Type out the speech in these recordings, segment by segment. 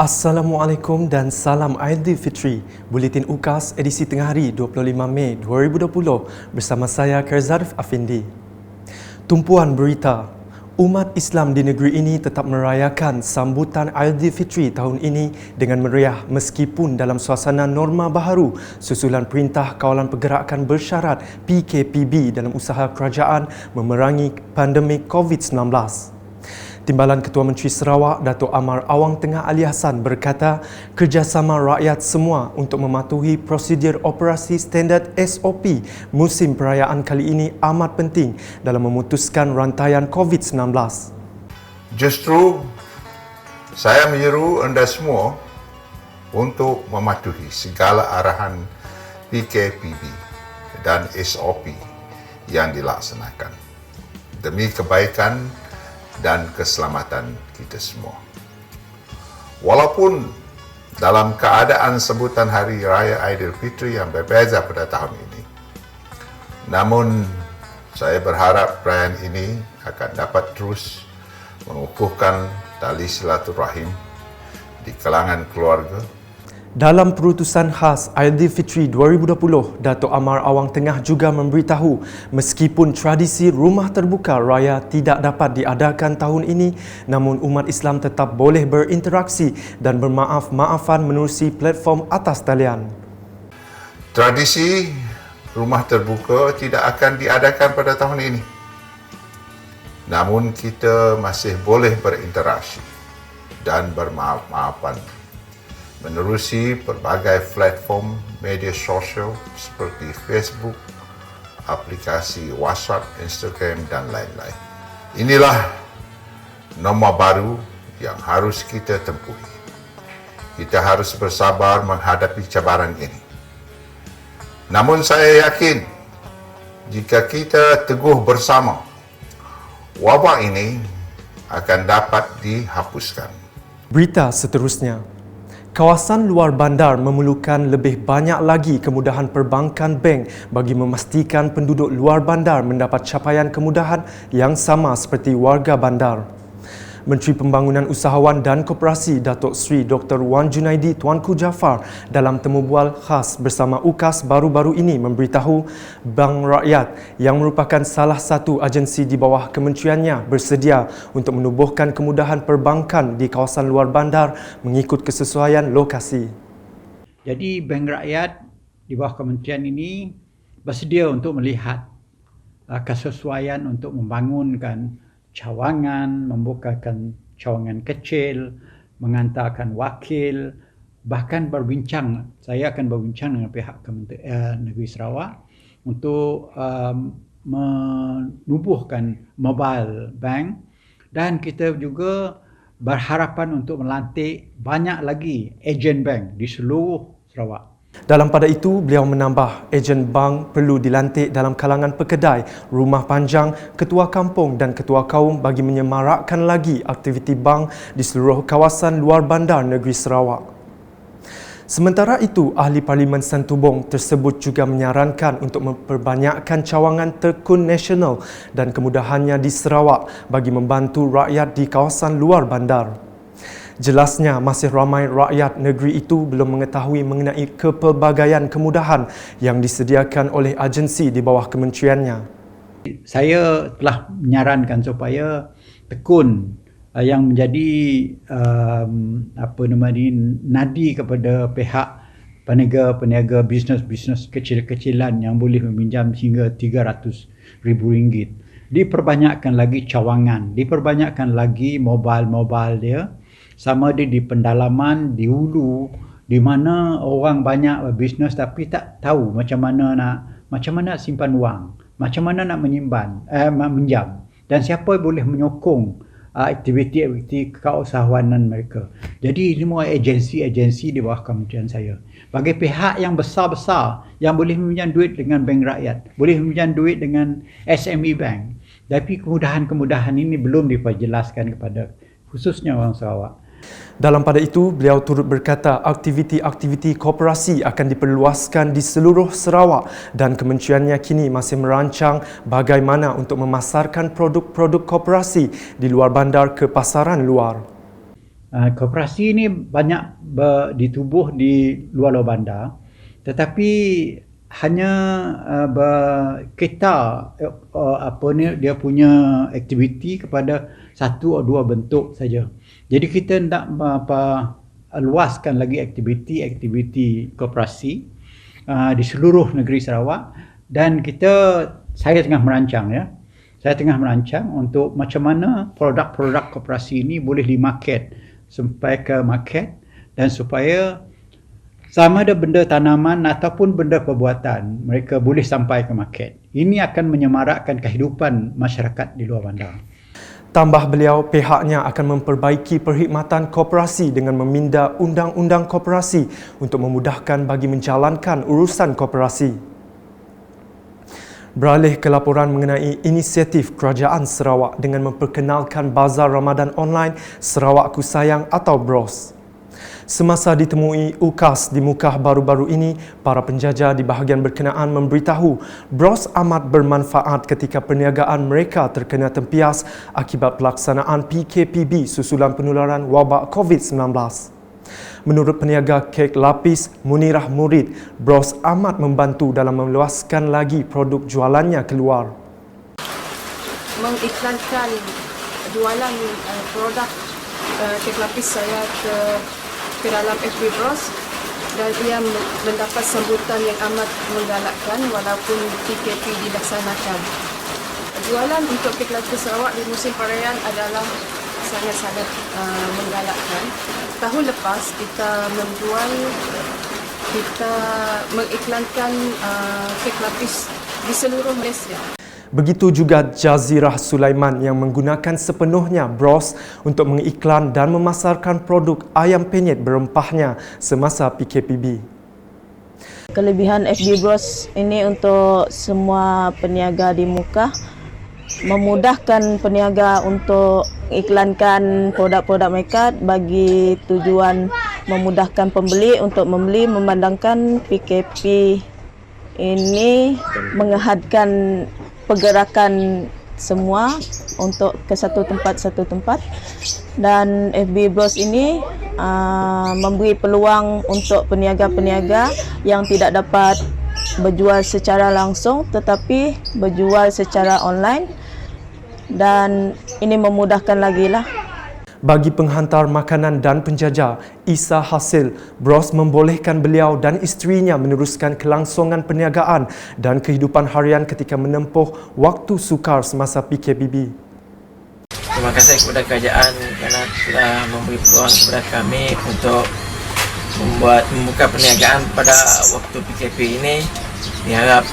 Assalamualaikum dan salam Aidilfitri. Buletin UKAS edisi tengah hari 25 Mei 2020 bersama saya Kerzarif Afindi. Tumpuan berita. Umat Islam di negeri ini tetap merayakan sambutan Aidilfitri tahun ini dengan meriah meskipun dalam suasana norma baharu susulan Perintah Kawalan Pergerakan Bersyarat PKPB dalam usaha kerajaan memerangi pandemik COVID-19. Timbalan Ketua Menteri Sarawak, Datuk Amar Awang Tengah Ali Hassan berkata, kerjasama rakyat semua untuk mematuhi prosedur operasi standard SOP musim perayaan kali ini amat penting dalam memutuskan rantaian COVID-19. Justru, saya menyeru anda semua untuk mematuhi segala arahan PKPB dan SOP yang dilaksanakan demi kebaikan dan keselamatan kita semua. Walaupun dalam keadaan sebutan Hari Raya Aidilfitri yang berbeza pada tahun ini, namun saya berharap perayaan ini akan dapat terus mengukuhkan tali silaturahim di kalangan keluarga. Dalam perutusan khas Aidilfitri 2020, Datuk Amar Awang Tengah juga memberitahu meskipun tradisi rumah terbuka raya tidak dapat diadakan tahun ini, namun umat Islam tetap boleh berinteraksi dan bermaaf-maafan menerusi platform atas talian. Tradisi rumah terbuka tidak akan diadakan pada tahun ini. Namun kita masih boleh berinteraksi dan bermaaf-maafan menerusi pelbagai platform media sosial seperti Facebook, aplikasi WhatsApp, Instagram dan lain-lain. Inilah norma baru yang harus kita tempuhi. Kita harus bersabar menghadapi cabaran ini. Namun saya yakin jika kita teguh bersama, wabak ini akan dapat dihapuskan. Berita seterusnya. Kawasan luar bandar memerlukan lebih banyak lagi kemudahan perbankan bank bagi memastikan penduduk luar bandar mendapat capaian kemudahan yang sama seperti warga bandar. Menteri Pembangunan Usahawan dan Koperasi Datuk Seri Dr. Wan Junaidi Tuanku Jaafar dalam temu bual khas bersama UKAS baru-baru ini memberitahu Bank Rakyat yang merupakan salah satu agensi di bawah kementeriannya bersedia untuk menubuhkan kemudahan perbankan di kawasan luar bandar mengikut kesesuaian lokasi. Jadi Bank Rakyat di bawah kementerian ini bersedia untuk melihat kesesuaian untuk membangunkan cawangan, membukakan cawangan kecil, mengantarkan wakil, bahkan berbincang. Saya akan berbincang dengan pihak Negeri Sarawak untuk menubuhkan mobile bank, dan kita juga berharapan untuk melantik banyak lagi ejen bank di seluruh Sarawak. Dalam pada itu, beliau menambah ejen bank perlu dilantik dalam kalangan pekedai, rumah panjang, ketua kampung dan ketua kaum bagi menyemarakkan lagi aktiviti bank di seluruh kawasan luar bandar negeri Sarawak. Sementara itu, Ahli Parlimen Santubong tersebut juga menyarankan untuk memperbanyakkan cawangan terkun nasional dan kemudahannya di Sarawak bagi membantu rakyat di kawasan luar bandar. Jelasnya, masih ramai rakyat negeri itu belum mengetahui mengenai kepelbagaian kemudahan yang disediakan oleh agensi di bawah kementeriannya. Saya telah menyarankan supaya tekun yang menjadi nadi kepada pihak peniaga bisnes kecil-kecilan yang boleh meminjam hingga RM300,000. Diperbanyakkan lagi cawangan, diperbanyakkan lagi mobile dia. Sama ada di pendalaman, di hulu, di mana orang banyak berbisnes tapi tak tahu macam mana nak simpan wang, macam mana nak meminjam, dan siapa boleh menyokong aktiviti-aktiviti keusahawanan mereka. Jadi semua agensi-agensi di bawah kementerian saya. Bagi pihak yang besar-besar yang boleh meminjam duit dengan Bank Rakyat, boleh meminjam duit dengan SME Bank. Tapi kemudahan-kemudahan ini belum diperjelaskan kepada khususnya orang Sarawak. Dalam pada itu, beliau turut berkata aktiviti-aktiviti koperasi akan diperluaskan di seluruh Sarawak dan kementeriannya kini masih merancang bagaimana untuk memasarkan produk-produk koperasi di luar bandar ke pasaran luar. Koperasi ini banyak ditubuh di luar bandar, tetapi hanya berkita dia punya aktiviti kepada satu atau dua bentuk saja. Jadi kita nak luaskan lagi aktiviti koperasi di seluruh negeri Sarawak, dan saya tengah merancang untuk macam mana produk-produk koperasi ini boleh dimarket sampai ke market, dan supaya sama ada benda tanaman ataupun benda perbuatan mereka boleh sampai ke market. Ini akan menyemarakkan kehidupan masyarakat di luar bandar. Tambah beliau, pihaknya akan memperbaiki perkhidmatan koperasi dengan meminda undang-undang koperasi untuk memudahkan bagi menjalankan urusan koperasi. Beralih ke laporan mengenai inisiatif Kerajaan Sarawak dengan memperkenalkan Bazar Ramadan Online Sarawak Ku Sayang atau BROS. Semasa ditemui UKAS di Mukah baru-baru ini, para penjajah di bahagian berkenaan memberitahu BROS amat bermanfaat ketika perniagaan mereka terkena tempias akibat pelaksanaan PKPB susulan penularan wabak COVID-19. Menurut peniaga kek lapis Munirah Murid, BROS amat membantu dalam meluaskan lagi produk jualannya keluar. Mengiklankan jualan produk kek lapis saya ke dalam FB BROS, dan ia mendapat sambutan yang amat menggalakkan walaupun PKP dilaksanakan. Jualan untuk kek lapis Sarawak di musim perayaan adalah sangat-sangat menggalakkan. Tahun lepas kita mengiklankan kek lapis di seluruh Malaysia. Begitu juga Jazirah Sulaiman yang menggunakan sepenuhnya BROS untuk mengiklan dan memasarkan produk ayam penyet berempahnya semasa PKPB. Kelebihan FB BROS ini untuk semua peniaga di Mukah, memudahkan peniaga untuk iklankan produk-produk mereka bagi tujuan memudahkan pembeli untuk membeli, memandangkan PKP ini menghadkan pergerakan semua untuk ke satu tempat, dan FB BROS ini memberi peluang untuk peniaga-peniaga yang tidak dapat berjual secara langsung tetapi berjual secara online, dan ini memudahkan lagi lah. Bagi penghantar makanan dan penjajah, Isa Hasil, BROS membolehkan beliau dan isterinya meneruskan kelangsungan perniagaan dan kehidupan harian ketika menempuh waktu sukar semasa PKPB. Terima kasih kepada kerajaan kerana telah memberi peluang kepada kami untuk membuka perniagaan pada waktu PKP ini. Diharap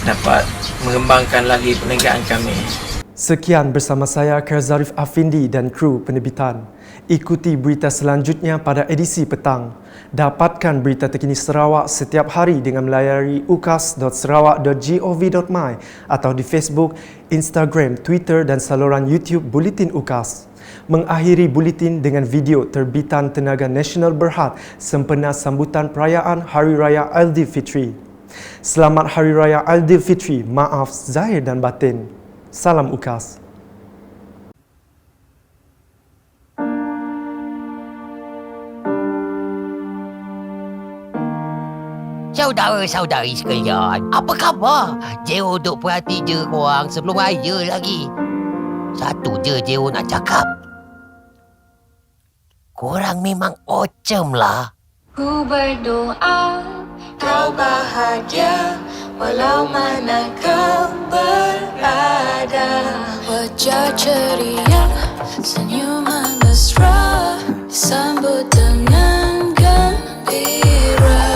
dapat mengembangkan lagi perniagaan kami. Sekian bersama saya Kerzarif Afindi dan kru penerbitan. Ikuti berita selanjutnya pada edisi petang. Dapatkan berita terkini Sarawak setiap hari dengan melayari ukas.sarawak.gov.my atau di Facebook, Instagram, Twitter dan saluran YouTube Buletin UKAS. Mengakhiri buletin dengan video terbitan Tenaga Nasional Berhad sempena sambutan perayaan Hari Raya Aidilfitri. Selamat Hari Raya Aidilfitri, maaf zahir dan batin. Salam UKAS. Saudara-saudari sekalian, apa khabar? Jero duk perhati je korang sebelum raya lagi. Satu je Jero nak cakap. Korang memang ocem lah. Ku berdoa kau bahagia walau mana kau berada. Wajah ceria, senyuman mesra, sambut dengan gembira.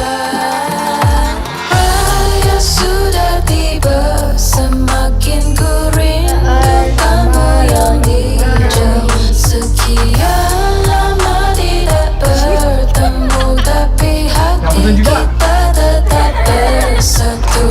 Raya sudah tiba, semakin ku rindu kamu yang hijau. Sekian lama tidak bertemu, tapi hati kita tetap bersatu.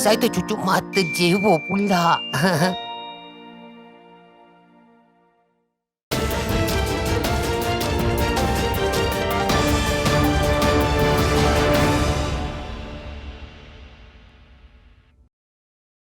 saya tercucuk mata Jero pula.